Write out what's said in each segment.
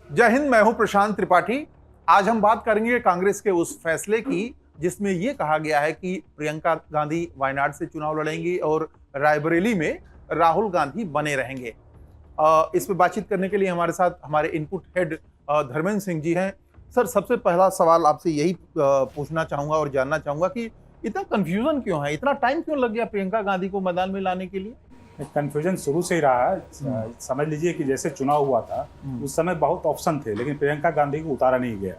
जय हिंद। मैं हूं प्रशांत त्रिपाठी। आज हम बात करेंगे कांग्रेस के उस फैसले की जिसमें यह कहा गया है कि प्रियंका गांधी वायनाड से चुनाव लड़ेंगी और रायबरेली में राहुल गांधी बने रहेंगे। इस पर बातचीत करने के लिए हमारे साथ हमारे इनपुट हेड धर्मेंद्र सिंह जी हैं। सर, सबसे पहला सवाल आपसे यही पूछना चाहूंगा और जानना चाहूंगा कि इतना कंफ्यूजन क्यों है, इतना टाइम क्यों लग गया प्रियंका गांधी को मैदान में लाने के लिए? कंफ्यूजन शुरू से ही रहा है। समझ लीजिए कि जैसे चुनाव हुआ था उस समय बहुत ऑप्शन थे, लेकिन प्रियंका गांधी को उतारा नहीं गया।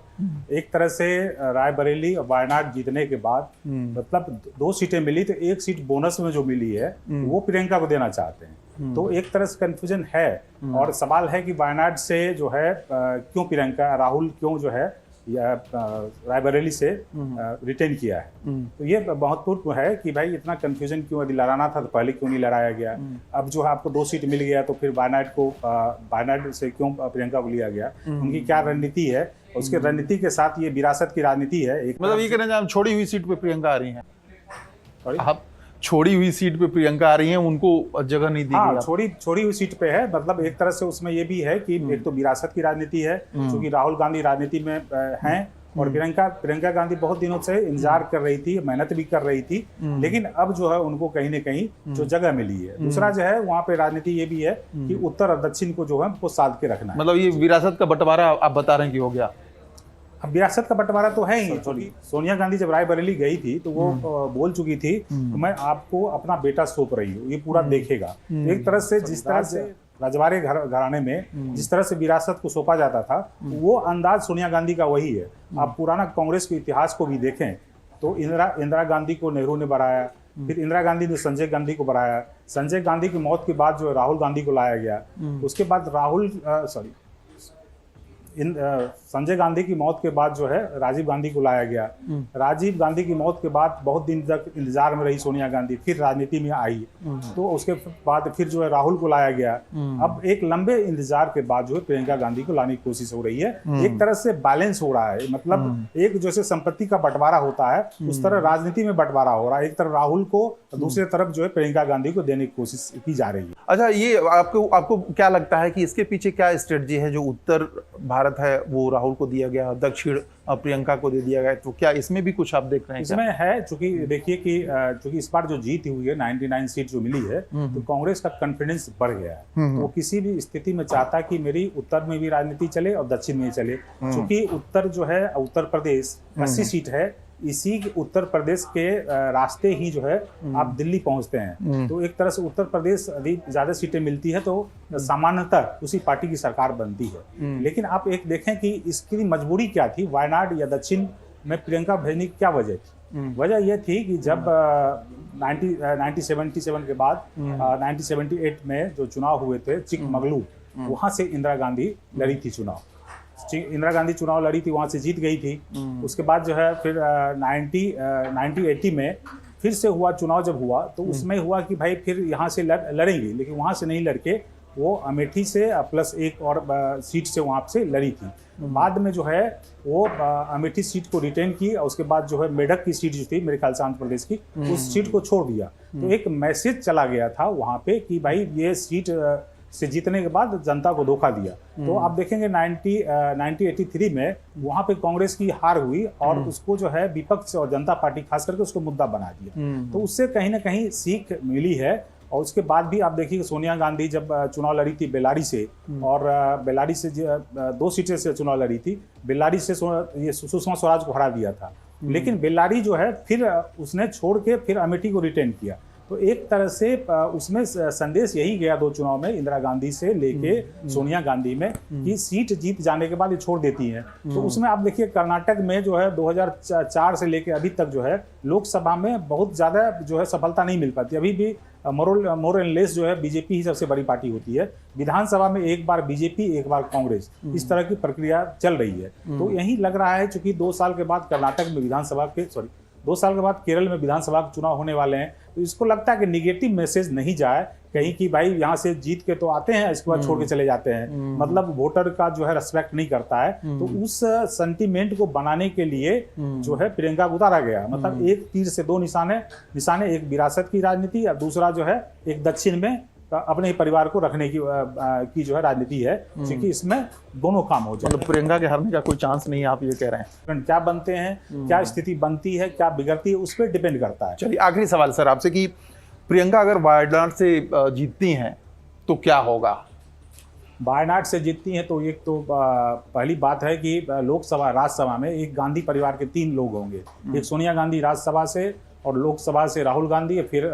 एक तरह से रायबरेली और वायनाड जीतने के बाद मतलब 2 सीटें मिली, तो 1 सीट बोनस में जो मिली है वो प्रियंका को देना चाहते हैं। तो एक तरह से कंफ्यूजन है। और सवाल है कि वायनाड से जो है क्यों प्रियंका, राहुल क्यों जो है या रायबरेली से रिटेन किया है। तो ये महत्वपूर्ण है कि भाई इतना कंफ्यूजन क्यों, यदि लड़ाना था तो पहले क्यों नहीं लड़ाया गया। अब जो है आपको 2 सीट मिल गया तो फिर वायनाड से क्यों प्रियंका को लिया गया, उनकी क्या रणनीति है। उसके रणनीति के साथ ये विरासत की राजनीति है। एक मतलब ये कहना छोड़ी हुई सीट पे प्रियंका आ रही हैं, आप छोड़ी हुई सीट पे प्रियंका आ रही हैं, उनको जगह नहीं दी गई। छोड़ी हुई सीट पे है। मतलब एक तरह से उसमें ये भी है कि एक तो विरासत की राजनीति है, क्योंकि राहुल गांधी राजनीति में हैं और प्रियंका गांधी बहुत दिनों से इंतजार कर रही थी, मेहनत भी कर रही थी, लेकिन अब जो है उनको कहीं न कहीं जो जगह मिली है। दूसरा जो है वहाँ पे राजनीति ये भी है कि उत्तर और दक्षिण को जो है वो साध के रखना है। मतलब ये विरासत का बंटवारा आप बता रहे हैं कि हो गया। अब विरासत का बंटवारा तो है ही। सोनिया गांधी जब रायबरेली गई थी तो वो बोल चुकी थी तो मैं आपको अपना बेटा सौंप रही हूँ, ये पूरा देखेगा। एक तरह से जिस तरह से रजवाड़े घराने में जिस तरह से विरासत को सौंपा जाता था, वो अंदाज सोनिया गांधी का वही है। आप पुराना कांग्रेस के इतिहास को भी देखें तो इंदिरा गांधी को नेहरू ने बढ़ाया, फिर इंदिरा गांधी ने संजय गांधी को बढ़ाया। संजय गांधी की मौत के बाद जो राहुल गांधी को लाया गया, उसके बाद संजय गांधी की मौत के बाद जो है राजीव गांधी को लाया गया। राजीव गांधी की मौत के बाद बहुत दिन तक इंतजार में रही सोनिया गांधी, फिर राजनीति में आई। तो उसके बाद फिर जो है राहुल को लाया गया। अब एक लंबे इंतजार के बाद जो है प्रियंका गांधी को लाने की कोशिश हो रही है। एक तरह से बैलेंस हो रहा है। मतलब एक जैसे संपत्ति का बंटवारा होता है उस तरह राजनीति में बंटवारा हो रहा है। एक तरफ राहुल को, दूसरी तरफ जो है प्रियंका गांधी को देने की कोशिश की जा रही है। अच्छा, ये आपको क्या लगता है कि इसके पीछे क्या स्ट्रेटजी है? जो उत्तर भारत है वो राहुल को दिया गया, दक्षिण प्रियंका को दे दिया गया, तो क्या इसमें भी कुछ आप देख रहे हैं? इसमें है, चूंकि देखिए कि चूंकि इस बार जो जीत हुई है 99 सीट जो मिली है, तो कांग्रेस का कॉन्फिडेंस बढ़ गया है। वो किसी भी स्थिति में चाहता है कि मेरी उत्तर में भी राजनीति चले और दक्षिण में चले। चूंकि उत्तर जो है उत्तर प्रदेश 80 सीट है, इसी उत्तर प्रदेश के रास्ते ही जो है आप दिल्ली पहुंचते हैं। तो एक तरह से उत्तर प्रदेश यदि ज्यादा सीटें मिलती है तो सामान्यतः उसी पार्टी की सरकार बनती है। लेकिन आप एक देखें कि इसकी मजबूरी क्या थी, वायनाड या दक्षिण में प्रियंका भेजने की क्या वजह थी? वजह यह थी कि जब 1977 के बाद 1978 में जो चुनाव हुए थे चिकमगलूर, वहां से इंदिरा गांधी लड़ी थी चुनाव। इंदिरा गांधी चुनाव लड़ी थी, वहां से जीत गई थी। उसके बाद जो है फिर 1980 में फिर से हुआ चुनाव। जब हुआ तो उसमें हुआ कि भाई फिर यहाँ से लड़ेंगे, लेकिन वहां से नहीं लड़के वो अमेठी से प्लस एक और सीट से वहां से लड़ी थी। बाद में जो है वो अमेठी सीट को रिटेन की और उसके बाद जो है मेडक की सीट जो थी मेरे ख्याल से आंध्र प्रदेश की, उस सीट को छोड़ दिया। तो एक मैसेज चला गया था वहां पे कि भाई ये सीट से जीतने के बाद जनता को धोखा दिया। तो आप देखेंगे 1983 में वहां पे कांग्रेस की हार हुई और उसको जो है विपक्ष और जनता पार्टी खास करके उसको मुद्दा बना दिया। तो उससे कहीं ना कहीं सीख मिली है। और उसके बाद भी आप देखिए सोनिया गांधी जब चुनाव लड़ी थी बेल्लारी से, और बेल्लारी से 2 सीटें से चुनाव लड़ी थी। बेल्लारी से ये सुषमा स्वराज को हरा दिया था, लेकिन बेल्लारी जो है फिर उसने छोड़ के फिर अमेठी को रिटेन किया। तो एक तरह से उसमें संदेश यही गया 2 चुनाव में इंदिरा गांधी से लेके सोनिया गांधी में कि सीट जीत जाने के बाद ये छोड़ देती हैं। तो उसमें आप देखिए कर्नाटक में जो है 2004 से लेके अभी तक जो है लोकसभा में बहुत ज़्यादा जो है सफलता नहीं मिल पाती। अभी भी मोर एंड लेस जो है बीजेपी ही सबसे बड़ी पार्टी होती है। विधानसभा में एक बार बीजेपी एक बार कांग्रेस, इस तरह की प्रक्रिया चल रही है। तो यही लग रहा है चूंकि 2 साल के बाद कर्नाटक में 2 साल के बाद केरल में विधानसभा के चुनाव होने वाले हैं। तो इसको लगता है कि निगेटिव मैसेज नहीं जाए कहीं कि भाई यहाँ से जीत के तो आते हैं, इसके बाद छोड़ के चले जाते हैं। मतलब वोटर का जो है रेस्पेक्ट नहीं करता है। तो उस सेंटीमेंट को बनाने के लिए जो है प्रियंका को उतारा गया। मतलब एक तीर से 2 निशाने, एक विरासत की राजनीति और दूसरा जो है एक दक्षिण में अपने ही परिवार को रखने की जो है राजनीति है, क्योंकि इसमें दोनों काम हो जाए। मतलब प्रियंका के हारने का कोई चांस नहीं है, आप ये कह रहे हैं? क्या बनते हैं, क्या स्थिति बनती है, क्या बिगड़ती है, उस पर डिपेंड करता है। चलिए आखिरी सवाल सर आपसे कि प्रियंका अगर वायनाड से जीतती हैं तो क्या होगा? वायनाड से जीतती हैं तो एक तो पहली बात है कि लोकसभा राज्यसभा में एक गांधी परिवार के 3 लोग होंगे। एक सोनिया गांधी राज्यसभा से, और लोकसभा से राहुल गांधी, फिर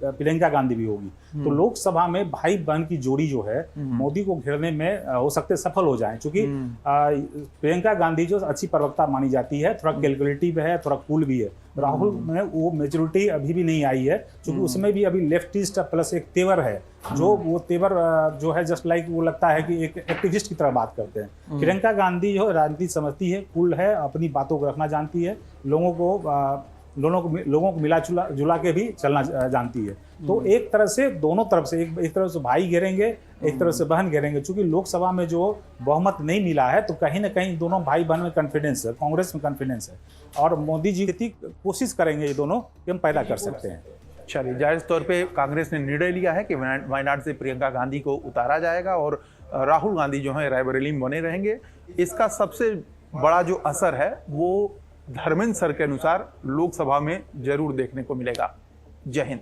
प्रियंका गांधी भी होगी। तो लोकसभा में भाई बहन की जोड़ी जो है मोदी को घेरने में हो सकते सफल हो जाएं, क्योंकि प्रियंका गांधी जो अच्छी प्रवक्ता मानी जाती है, थोड़ा कैलकुलेटिव है, थोड़ा कूल भी है। राहुल में वो मेच्योरिटी अभी भी नहीं आई है, क्योंकि उसमें भी अभी लेफ्टिस्ट प्लस एक तेवर है, जो वो तेवर जो है जस्ट लाइक वो लगता है कि एक एक्टिविस्ट की तरह बात करते हैं। प्रियंका गांधी जो राजनीति समझती है, कूल है, अपनी बातों को रखना जानती है, लोगों को मिला जुला के भी चलना जानती है। तो एक तरह से दोनों तरफ से, एक तरफ से भाई घेरेंगे, एक तरफ से बहन घेरेंगे। क्योंकि लोकसभा में जो बहुमत नहीं मिला है, तो कहीं ना कहीं दोनों भाई बहन में कॉन्फिडेंस है, कांग्रेस में कॉन्फिडेंस है, और मोदी जी की कोशिश करेंगे ये दोनों कि हम पैदा कर सकते हैं। चलिए, जायज़ तौर पे कांग्रेस ने निर्णय लिया है कि वायनाड से प्रियंका गांधी को उतारा जाएगा और राहुल गांधी जो है रायबरेली में बने रहेंगे। इसका सबसे बड़ा जो असर है वो धर्मेंद्र सर के अनुसार लोकसभा में जरूर देखने को मिलेगा। जय हिंद।